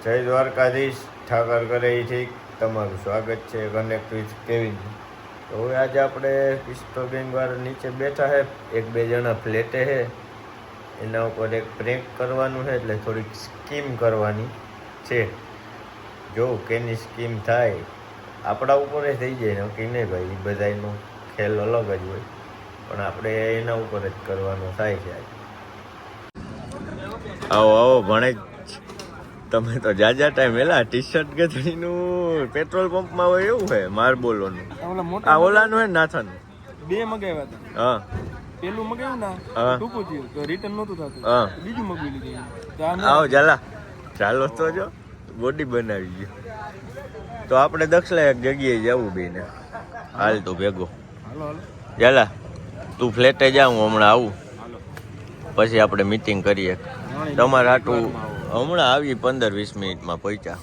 જય દ્વારકાધીશ, ઠાકર કરે એ ઠીક. તમારું સ્વાગત છે કનેક્ટ વિથ કેવિન. તો હવે આજે આપણે પિસ્ટો ગેંગ વાળા નીચે બેઠા છે, એક બે જણા ફ્લેટે છે, એના ઉપર એક પ્રેન્ક કરવાનું છે, એટલે થોડીક સ્કીમ કરવાની છે. જો કેની સ્કીમ થાય આપણા ઉપર થઈ જાય નક્કી નહીં ભાઈ, એ બધાનો ખેલ અલગ જ હોય, પણ આપણે એના ઉપર જ કરવાનો થાય છે. આવો આવો ભણે, તમે તો જાજા ટાઈમ એલા ટી શર્ટ ગધડીનું પેટ્રોલ પંપમાં હોય એવું છે. માર બોલોનું આ ઓલાનું હે નાથાનું બે મગાવ્યા હતા. હા, પેલું મગાવ્યું ને ટૂંકું થયું તો રિટર્ન નહોતું થતું. હા, બીજું મગાવી લીધું. આવો ચાલા ચાલો તો જો બોડી બનાવી ગયો. તો આપણે દક્ષલા એક જગ્યાએ જવું બેને. હાલ તો ભેગો હાલો હાલો ચાલા, તું ફ્લેટે જા, હું હમણાં આવું, પછી આપણે મીટિંગ કરીએ. તમારે આટલું હમણાં આવી 15-20 મિનિટમાં પહોંચ્યા.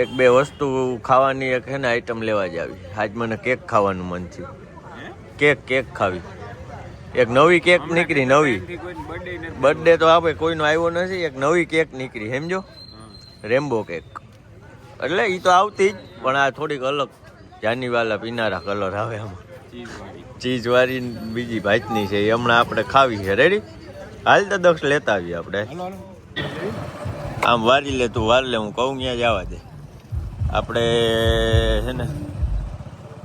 એક બે વસ્તુ ખાવાની એક હે ને આઈટમ લેવા જ આવી. આજ મને કેક ખાવાનું મન થયું. કેક ખાવી. એક નવી કેક નીકળી, નવી બર્થડે તો આપણે કોઈનો આવ્યો નથી, એક નવી કેક નીકળી, સમજો, રેમ્બો કેક. એટલે એ તો આવતી જ, પણ આ થોડીક અલગ જાનીવાલા પીનારા કલર આવે આમાં, ચીઝવાળી બીજી ભાતની છે, એ હમણાં આપણે ખાવી છે. રેડી? હાલ તો દક્ષ લેતા આવીએ આપણે. આમ વારી લે, તું વાર લે, હું કહું ત્યાં જવા દે. આપણે છે ને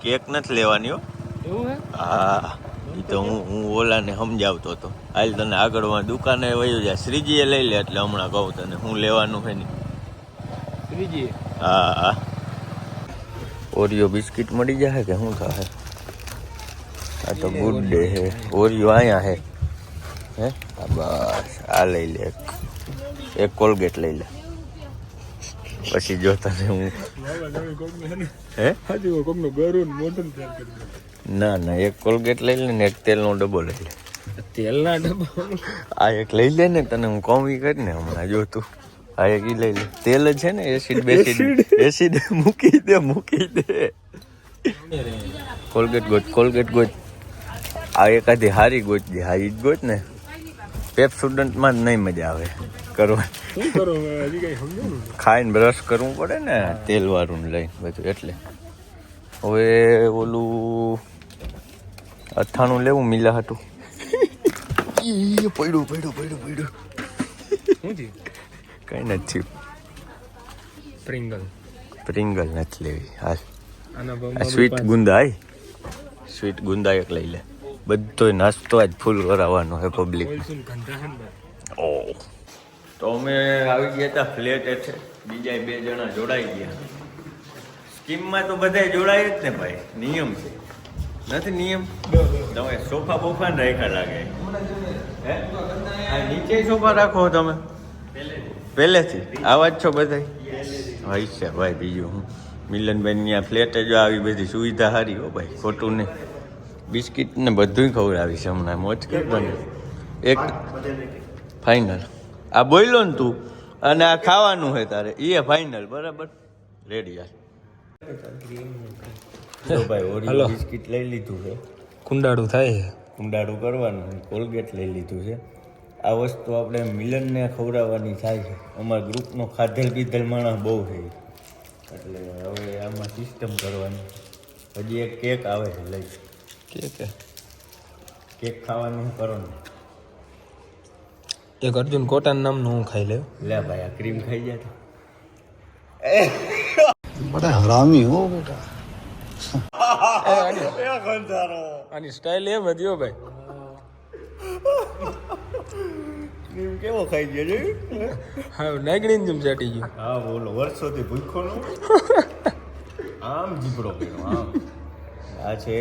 કેક નથી લેવાની હો. હા, એ તો હું ઓલાને સમજાવતો હતો. હાલ તને આગળમાં દુકાને વયો જાય, શ્રીજીએ લઈ લે, એટલે હમણાં કહું તને હું લેવાનું છે નહીં. શ્રીજી હા, ઓરિયો બિસ્કિટ મળી જાય કે શું થાય? આ તો ગુડ ડે હે. ઓરિયો અહીંયા હે. હે બસ આ લઈ લે, એક કોલગેટ લઈ લે, પછી જો તને હું હે ના એક કોલગેટ લઈ લે ને એક તેલનો ડબ્બો લઈ લે. તેલના ડબ્બા આ એક લઈ લે ને, તને હું કહું ઈ કરીને હમણાં જો તું. આ એક ઈ લઈ લે, તેલ જ છે ને, એસિડ મૂકી દે. કોલગેટ ગોચ. આ એકાદી હારી ગોચ દે. હા ઈ જ ગોચ ને, પેપ સ્ટુડન્ટમાં જ નહીં મજા આવે કરવા. ખાઈને બ્રશ કરવું પડે ને તેલ વાળું લઈને બધું, એટલે હવે ઓલું 98 લેવું મિલા હતું. પડ્યું કઈ નથી. પ્રિંગલ નથી લેવી. હાલ સ્વીટ ગુંદા એક લઈ લે. બધો નાસ્તો આજ ફૂલ કરાવવાનો છે પબ્લિક. ઓ તો અમે આવી ગયા હતા ફ્લેટ છે, બીજા 2 જણા જોડાઈ ગયા. સ્કીમમાં તો બધા જોડાય જ ને ભાઈ, નિયમ છે. નથી નિયમ? તમે સોફા બોફા ને રાખ્યા લાગે. હે નીચે સોફા રાખો તમે પહેલેથી? આવા જ છો બધા? હોય છે ભાઈ. બીજું હું મિલનભાઈ ત્યાં ફ્લેટે જો આવી બધી સુવિધા સારી હો ભાઈ, ખોટું નહીં. બિસ્કિટ ને બધું ખવડાવી છે હમણાં, મોજ કર બને. એક ફાઇનલ આ બોલ્યો ને તું, અને આ ખાવાનું છે તારે, એ ફાઇનલ. બરાબર? રેડી? યાર ભાઈ ઓરિયો બિસ્કિટ લઈ લીધું છે, કુંડાળું થાય છે, કુંડાળું કરવાનું. કોલગેટ લઈ લીધું છે. આ વસ્તુ આપણે મિલનને ખવડાવવાની થાય છે. અમારા ગ્રુપનો ખાધેલ પીધેલ માણસ બહુ છે, એટલે હવે આમાં સિસ્ટમ કરવાની. હજી એક કેક આવે છે, લઈ કેક ખાવાનું કરો ને. એક અર્જુન કોટાન નામનું હું ખાઈ લે. લે ભાઈ, આ ક્રીમ ખાઈ જાય તો બડા હરામી હો બેટા. આની સ્ટાઇલ એમ હતી હો ભાઈ. ક્રીમ કેવો ખાઈ ગયો છે? હા, નાગણીને જેમ ચાટી ગયું. હા બોલો, વર્ષોથી ભૂખો નો આમ જીભડો કર્યો આમ. આ છે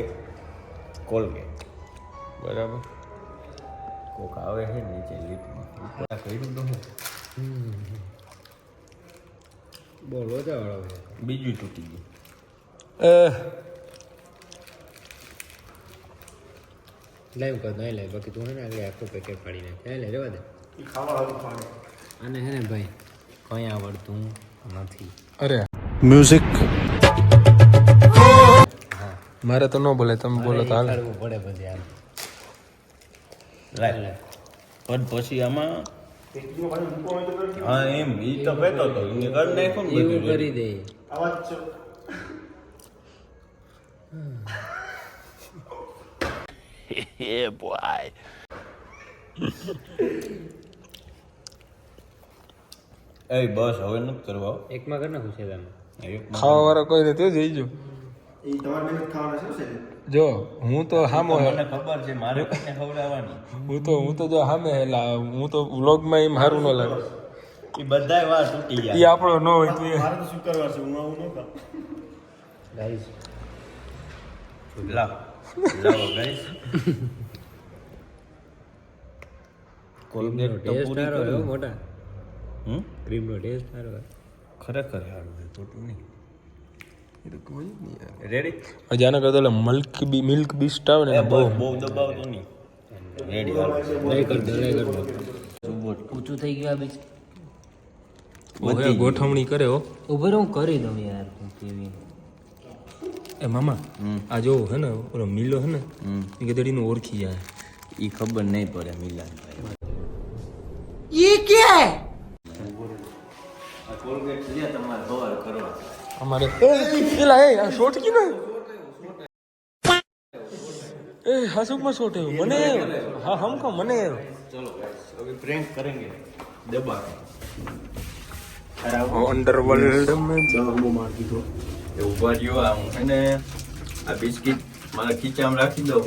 કોલગેટ. બરાબર? કોક આવે છે નીચે લીપમાં, ઉપર કર્યું તો બોલ ઓછા વાળો. બીજું તૂટી ગયું. લાઈવ કર નહીં લાઈવ, બાકી તું હે ને આગળ આખું પેકેટ ફાડી નાખે. લે રેવા દે, અને હે ને ભાઈ કઈ આવડતું નથી. અરે મ્યુઝિક મારે તો ન બોલે, તમે બોલો તો હાલ. પડે પછી હાલ. લાય પણ પછી આમાં હા એમ ઈ તો કહેતો તો એને કર નાખ્યું ને એવું બધું કરી દે. એ બોય એ બસ હવે નથી કરવા એકમાં કરી નાખું છે તમે. ખાવા વાળા કોઈ નથી જઈજો જો હું તો હામો હે મને ખબર છે મારે કોઈને ખવડાવવાની હું તો જો હામે હેલા હું તો વ્લોગમાં એમ હારું ન લાગે એ બધાય વાર તૂટી એ જાય આપણો ન હોય તો ગાઈસ લાવો ગાઈસ કોલગેટ તો ટેસ્ટ પૂરી સારો કરી. હોય મોટા. હમ ક્રીમનો ટેસ્ટ સારો હોય. ખરેખર સારું છે ખોટું નહીં એ તો કોઈ જ નહીં યાર રેડી હજી આના કરતા ઓલા મિલ્ક બીસ્ટ આવે ને બહુ બહુ દબાવતો નહીં રેડી હાલો લઈ કર દો. સુબોટ ઊંચું થઈ ગયું આ બીજ. હવે ગોઠવણી કરે હો ઉભો રહો, હું કરી દઉં યાર. હું કેવી એ મામા આ જો હે ને ઓલો મિલો હે ને એ ગધડીને ઓળખી જાય ઈ ખબર નહીં પડે મિલાનભાઈ આ કોલગેટ લે તમારે હવાર કરવા અમારે પેલા એ આ શોટ કી ને એ હસુકમાં શોટ है મને हाँ हमको મને ચલો અભી પ્રેન્ક કરેંગે દબા અંડરવર્લ્ડ में એ ઉભા રહ્યો આ હું એને આ બિસ્કિટ મારા ખીચામાં રાખી દઉં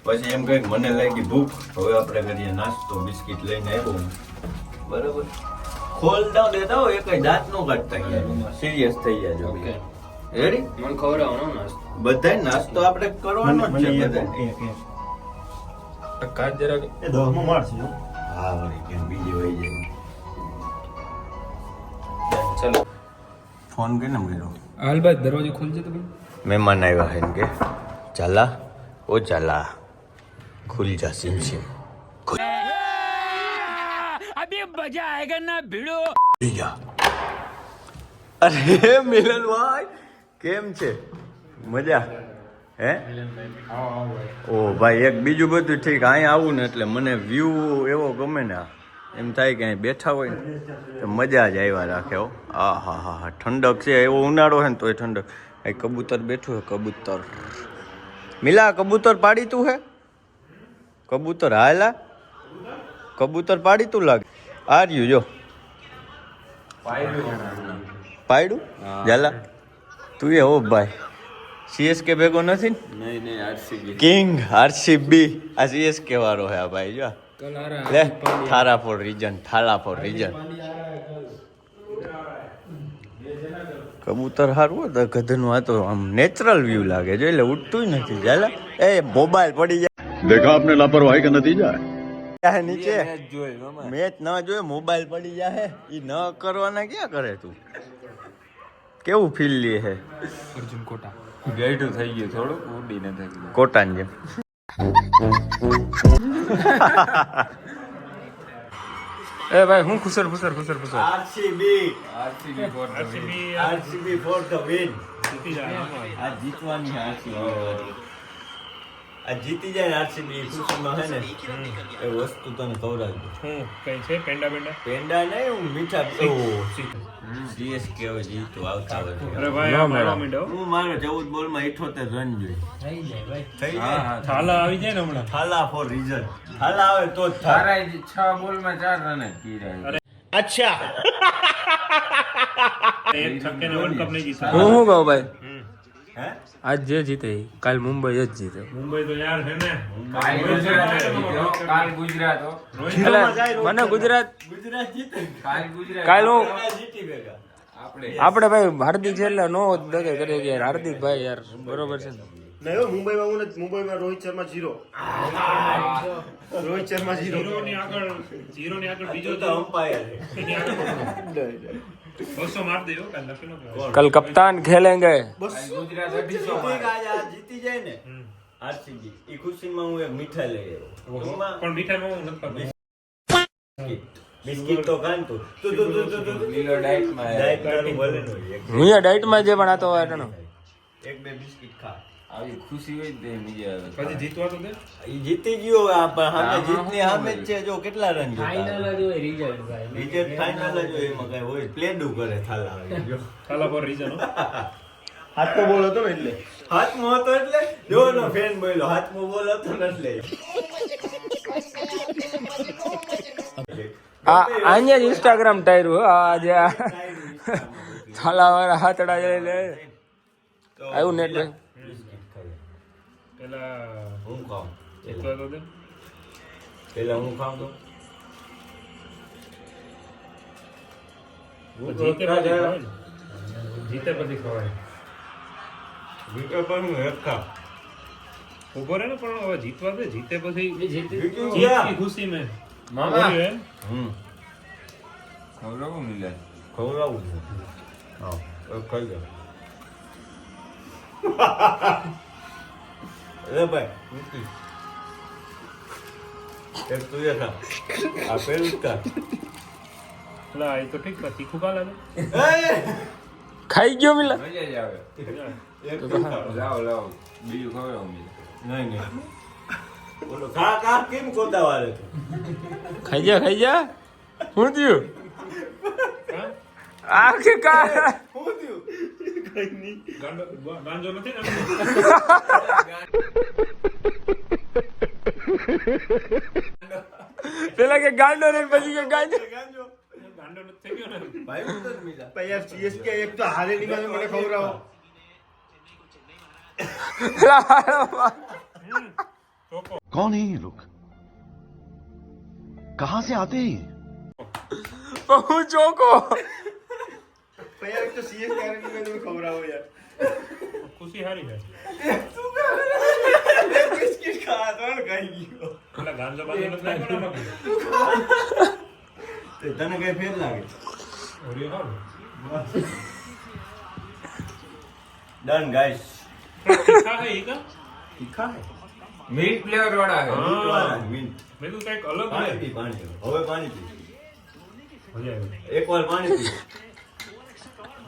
પછી એમ કંઈક મને લાગી ભૂખ હવે આપણે કરીએ નાસ્તો બિસ્કિટ લઈને આવ્યો હું. બરાબર ખોલતા દેતા હો એક દાંત નો કાઢતા ગયા સિરિયસ થઈ જાય ઓકે. રેડી મને ખવડાવવાનો નાસ્તો. બધાય નાસ્તો આપણે કરવાનો જ છે બધાય કાચ જરા હા વળી કેમ બીજી વહી જાય ચલો ફોન કેને કર્યો હાલભાઈ દરવાજો ખોલજે તો ભાઈ મહેમાન આવ્યા છે કે ચાલા ઓ ચાલા ખુલ જા સિમ સિમ અભી મજા આયેગા ના ભીડો. ખુલ જા અરે મિલનભાઈ કેમ છે મજા હે ઓ ભાઈ એક બીજું બધું ઠીક અહીંયા આવું ને એટલે મને વ્યૂ એવો ગમે ને એમ થાય કે અહીં બેઠા હોય ને તો મજા જ આવ્યા રાખે હો આ હા હા હા ઠંડક છે એવો ઉનાળો છે ને તોય ઠંડક અહીં કબૂતર બેઠું છે કબૂતર મિલા કબૂતર પાડી તું હે કબૂતર હાલા કબૂતર પાડી તું લાગે આ રહ્યું જો પાડ્યું ઝાલા તું એ હો ભાઈ સીએસકે ભેગો નથી ને નહીં આરસીબી કિંગ આરસીબી આ સીએસકે વાળો હે આ ભાઈ જો કલારા લે થારા for reason Thala for reason કબૂતર હારું હો તો ગધનું આ તો આમ નેચરલ વ્યૂ લાગે જો એટલે ઉઠતું નથી ઝાલા એ મોબાઈલ પડી જાય देखा आपने लापरवाही का नतीजा है નીચે મેચ ન જોયે મોબાઈલ પડી જાય ઈ ન કરવાના ક્યાં કરે તું કેવું ફીલ લે હે અર્જુન કોટા ગાઈડું થઈ ગયું થોડું ઉડીને થઈ ગયું કોટાન જેમ એ ભાઈ હું ખુસર RCB RCB RCB for the win આ જીતવાની આરસીબી આ જીતી જાય ને આરસીબી ખુશીમાં હે ને એ વસ્તુ તને ખવડાવી હું કઈ છે પેંડા પેંડા નહીં હું મીઠા સીએસકે હવે જીતું આવતા વર્ષે અરે ભાઈ આ મારો મીડો હું મારો 14 બોલમાં 78 રન જોઈ થઈ જાય ભાઈ. થઈ જાય થાલા આવી જાય ને હમણાં થાલા ફોર રીઝન થાલા આવે તો જ થાય 6 બોલમાં 4 રન જ કી રહ્યા અચ્છા એક છક્કે ને વર્લ્ડ કપ નહીં જીતા હું શું કહું ભાઈ હે આજ જે જીતે કાલ મુંબઈ જ જીતે મુંબઈ તો યાર છે ને કાલ ગુજરાત મને ગુજરાત ગુજરાત જીતે કાલ હું જીતી ભેગા આપણે ભાઈ હાર્દિક છે એટલે નો દગે કરે કે યાર હાર્દિક ભાઈ યાર બરોબર છે ને મુંબઈમાં રોહિત શર્મા 0 રોહિત શર્મા 0 ઝીરો ની આગળ બીજો તો અમ્પાયર એની આગળ 200 માર દેયો કાલ લખી નો કલ કપ્તાન ખેલેંગે જીતી જાય ને આરસીબી ઈ ખુશીમાં હું એક મીઠાઈ લઈ આવ્યો એમાં પણ મીઠાઈમાં હું નથી બિસ્કિટ તો કાન તું લીલો ડાયટ માં ભલે નો હું ડાયટ માં જે પણ આતો હોય એક બે બિસ્કિટ ખા આવી ખુશી હોય તો મજા આવે. પછી જીતવા તો દે. ઈ જીતી ગયો આ પણ સામે જીતની સામે જ છે. જો કેટલા રન ફાઇનલ જ હોય રિઝલ્ટ ભાઈ. વિકેટ ફાઇનલ જ હોય. એમાં કઈ હોય પ્લેડું કરે થાલા જો ખાલા પર રીઝન હો. હાથનો બોલ હતો ને એટલે હાથમાં હતો એટલે જો નો ફેન બોલ્યો હાથમાં બોલ હતો ને એટલે અહીંયા જ ઇન્સ્ટાગ્રામ ટાયરું આ જે થાલાવાળા હાથડા લે આવ્યું નેટ પેલા હું ખાઉં જીતવા તો દે. પેલા હું ખાઉં તો જીતે પછી ખવાય. જીતે પછી ખવાય. વિકેટ પર હું એક ખા ઉભો રહે ને પણ હવે જીતવા દે. જીતે પછી જીત जीत ગયા की खुशी में મામા ખવડાવું મિલે ખવડાવું છે હા ખાઈ જાઓ અરે ભાઈ એક તું એ ખા આ પેલું જ ખા લા એ તો ઠીક છે. તીખું ખા લાગે. ખાઈ ગયો મિલા મજા જ આવે એક તું ખા લાવો લાવો બીજું ખવડાવું મિલે નહીં નહીં બોલો ખા ખા કેમ ગોદાવા રે ખાઈ જા હું થયું હા? આ કે કા હું થયું ગાંજો નથી ને. પેલા કે ગાંડો ને પછી કે ગાંડો ગાંડો નથી થઈ ગયો ને. ભાઈ ઉતર મિલા ભાઈ યાર CSK એક તો હારે નીકળે મને ખવડાવો कौन है ये लोग कहां से आते हैं ये? હું ચોકો ભાઈ યાર એક તો CSK હારે નીકળે મને ખવડાવો યાર ખુશી હારી છે. બિસ્કિટ ખા તો ખાઈ ગયો પેલા ગાંજો બાંજો નથી નાખ્યો ને. તને કઈ ફેર લાગે ઓરિયો ખાવ ને. ડન ગાઈસ તીખા છે ઈ કા? તીખા હે મીટ ફ્લેવર વાળા હા. મિન્ટ મેં કીધું કંઈક અલગ પાણી છે. પી પાણી પી હવે પાણી પી મજા આવી. એક વાર પાણી પી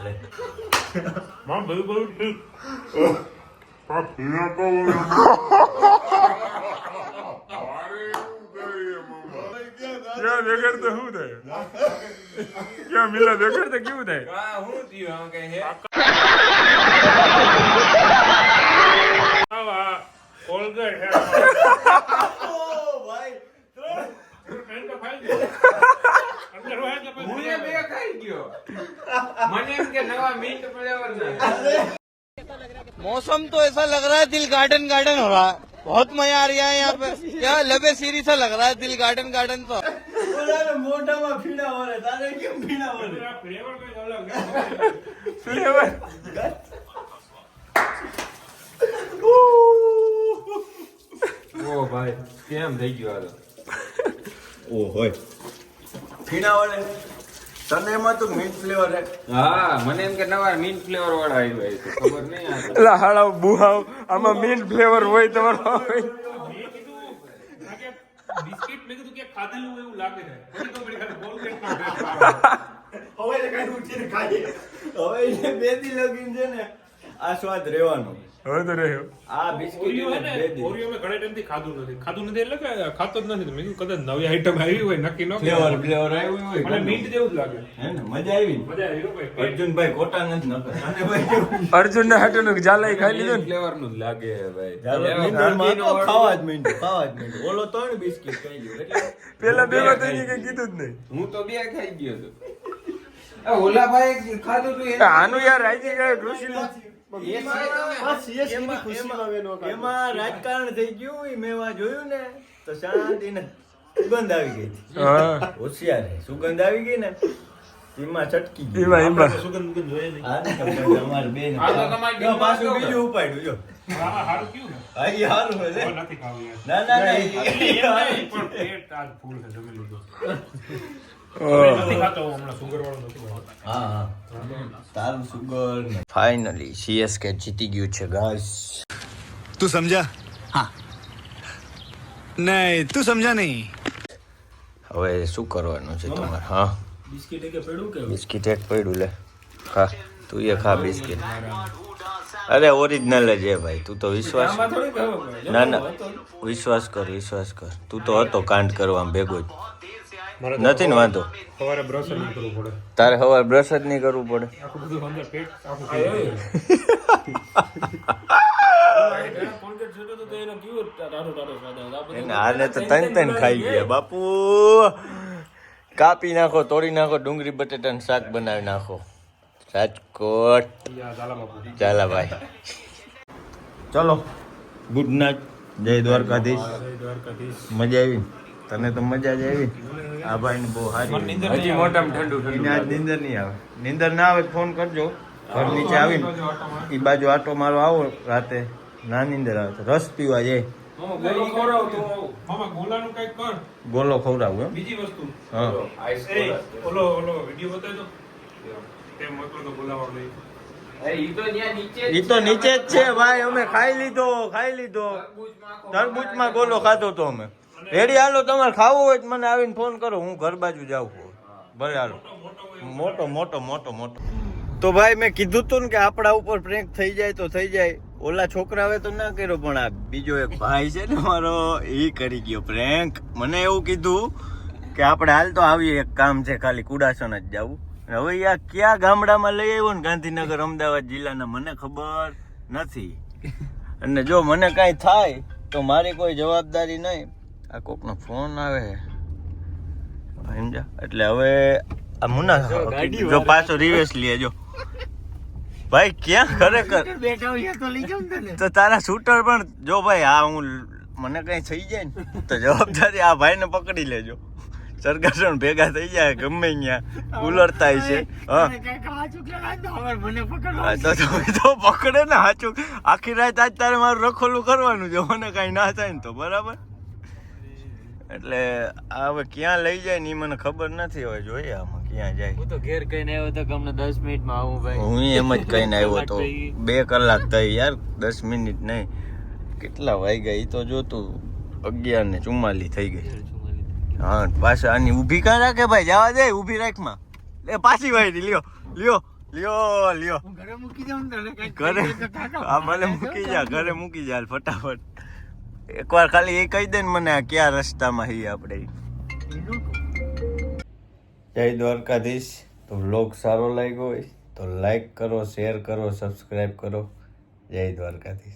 લે મામ બધું ઠીક. ક્યાં બેગર તો શું થાય ક્યાં મિલા બેગર તો કેવું થાય આવા કોલગેટ હે. ઓ ભાઈ એમ તો ખાઈ ગયો. અંદર હોય કે પછી मौसम तो ऐसा लग रहा है दिल गार्डन गार्डन हो रहा है बहुत मजा आ रहा है यहाँ पे क्या लबे सीरी सा लग रहा है दिल गार्डन गार्डन तो બોલાને મોઢામાં ફીણા વળે તારે કેમ ફીણા વળે આ ફ્લેવર કંઈક અલગ છે. ફ્લેવર ઓ ભાઈ કેમ થઈ ગયો આ ઓ હોય ફીણા વળે તને એમાં તો મીઠ ફ્લેવર હે હા મને એમ કે નવા મીન્ટ ફ્લેવર વાળા આવ્યા છે ખબર નહીં આ તો. લા હાડા બુહાવ આમાં મીટ ફ્લેવર હોય તમારો હોય મેં કીધું આ કે બિસ્કિટ મેં કીધું કે ખાધેલું એવું લાગે છે. પછી ખબર પડી કે કોલગેટ નો હવે એટલે કઈ ઉઠીને ખાઈએ હવે એ બેદી લગીન છે ને આ સ્વાદ રહેવાનો હવે તો રહ્યો આ બિસ્કિટ ઓરિયો હે ને ને બેદી ઓરિયો મેં ઘણા ટાઈમથી ખાધું નથી એટલે કે ખાતો જ નથી. મેં કીધું કદાચ નવી આઈટમ આવી હોય નક્કી ન ફ્લેવર ફ્લેવર આવ્યું હોય અને મીઠ જેવું જ લાગે. હે ને મજા આવી ને મજા આવી હો ભાઈ. અર્જુનભાઈ કોટા નથી નકર અને ભાઈ કેવું અર્જુન ને હાટુનું જાલાઈ ખાઈ લીધું ને ફ્લેવર નું જ લાગે છે ભાઈ ચાલો મીંડુમાં તો ખાવા જ મીંડું ઓલો 3 બિસ્કિટ ખાઈ ગયો એટલે પેલા ભેગો થઈ ગઈ કઈ કીધું જ નહીં હું તો બે ખાઈ ગયો તો આ ઓલા ભાઈ ખાધું તું એને આનું યાર રાજી ગયો કૃષિ એમાં રાજકારણ થઈ ગયું ઈ મેવા જોયું ને તો શાંતિ ને સુગંધ આવી ગઈ હતી. હા હોશિયાર હે સુગંધ આવી ગઈ ને એમાં ચટકી ગઈ એમાં સુગંધ જોઈએ નહીં. હા ને તમને અમારે બેન આ તો તમારી જો પાછું બીજું ઉપાડ્યું જો આમાં હારું કયું ને? હા ઈ હારું હે લે. હવે નથી ખાવું યાર. ના ના ના એમ ઈ નહીં, હારું પણ છે. પેટ આજ ફૂલ છે જમી લીધું. હવે નથી ખાતો હું હમણાં સુગર વાળો નથી ખાતો. હા હા તારું સુગર ને ફાઇનલી સીએસકે જીતી ગયું છે ગાઈસ तू समझा हाँ नहीं तू समझा नहीं હવે શું કરવાનું છે તમારે હા બિસ્કિટ કે પેડું કે બિસ્કિટ એક પડ્યું લે ખા તું એ ખા બિસ્કિટ અરે ઓરિજિનલ જ હે ભાઈ, તું તો વિશ્વાસ આમાં થોડી ખબર પડે. ના ના વિશ્વાસ કર, તું તો હતો કાંડ કરવામાં ભેગો જ. નથી ને વાંધો, સવારે બ્રશ નહીં કરવું પડે. તારે સવાર બ્રશ જ નહીં કરવું પડે. આખું બધું અંદર પેટ આખું કોલગેટ છોટો તો એનો કેવો ટાઢો ટાઢો સ્વાદ આવે. આ બધું એને આને તો તન ખાઈ ગયા બાપુ. કાપી નાખો, તોડી નાખો, ડુંગળી બટેટાનું શાક બનાવી નાખો. રાજકોટ ચાલા ભાઈ, ચલો ગુડ નાઇટ, જય દ્વારકાધીશ. મજા આવી તને? તો મજા જ આવી. આ ભાઈ ને બહુ સારી. હજી મોટામાં ઠંડુ એને આજ નીંદર નહીં આવે. નીંદર ના આવે ફોન કરજો. ઘર નીચે આવીને એ બાજુ આટો મારો આવો રાતે. ના નીંદર આવે તો રસ પીવા જાય. મામા ગોલો ખવડાવ તો મામા ગોલાનું કંઈક કર. ગોલો ખવડાવું એમ? બીજી વસ્તુ હા ઓલો વિડીયો બતાવી દો. તે મોકલો તો બોલાવા લઈ. ઈ તો નીચે જ છે ભાઈ. અમે ખાઈ લીધો. તરબૂચમાં ગોલો ખાધો તો અમે. રેડી હાલો, તમારે ખાવું હોય તો મને આવીને ફોન કરો, હું ઘર બાજુ જાઉં છું. ભલે હાલો. મોટો તો ભાઈ મેં કીધું તું ને કે આપણા ઉપર પ્રેન્ક થઈ જાય તો થઈ જાય. ઓલા છોકરાએ તો ના કર્યો, પણ આ બીજો એક ભાઈ છે ને મારો, એ કરી ગયો પ્રેન્ક. મને એવું કીધું કે આપણે હાલ તો આવીએ, એક કામ છે ખાલી કુડાસન જ જવું. હવે યા ક્યાં ગામડામાં લઈ આવ્યો ને ગાંધીનગર અમદાવાદ જિલ્લાના મને ખબર નથી. અને જો મને કાંઈ થાય તો મારી કોઈ જવાબદારી નહીં. આ કોકનો ફોન આવે સમજા, એટલે હવે આ મુના જો પાછો રિવેસ લે. જો ભાઈ ક્યાં ખરેખર તો તારા શૂટર પણ જો ભાઈ, આ હું મને કઈ થઈ જાય ને તો જવાબદારી આ ભાઈને પકડી લેજો. સરગાસણ ભેગા થઈ જાય ગમે ત્યાં ઉલરતા છે. હા તો પકડે ને હાચું. આખી રાત આજ તારે મારું રખોલું કરવાનું છે, મને કઈ ના થાય ને તો બરાબર. એટલે આ હવે ક્યાં લઈ જાય ને એ મને ખબર નથી. હવે જોઈએ આમાં ક્યાં જાય. હું તો ઘેર કહીને આવ્યો તો કે અમને 10 મિનિટમાં આવું ભાઈ. હું એમ જ કહીને આવ્યો તો 2 કલાક થઈ યાર, 10 મિનિટ નહીં. કેટલા વાગ્યા એ તો જોતું, 11:44 થઈ ગઈ. હા પાછા આની ઊભી કાં રાખે ભાઈ, જવા દે ઊભી રાખમાં. એ પાછી વાળી લ્યો ઘરે મૂકી જાઉં તને ઘરે. હા મને મૂકી જા, ઘરે મૂકી જા ફટાફટ. એકવાર ખાલી એ કહી દે ને મને આ ક્યાં રસ્તામાં હી આપણે. જય દ્વારકાધીશ. તો વ્લોગ સારો લાગ્યો હોય તો લાઈક કરો, શેર કરો, સબસ્ક્રાઈબ કરો. જય દ્વારકાધીશ.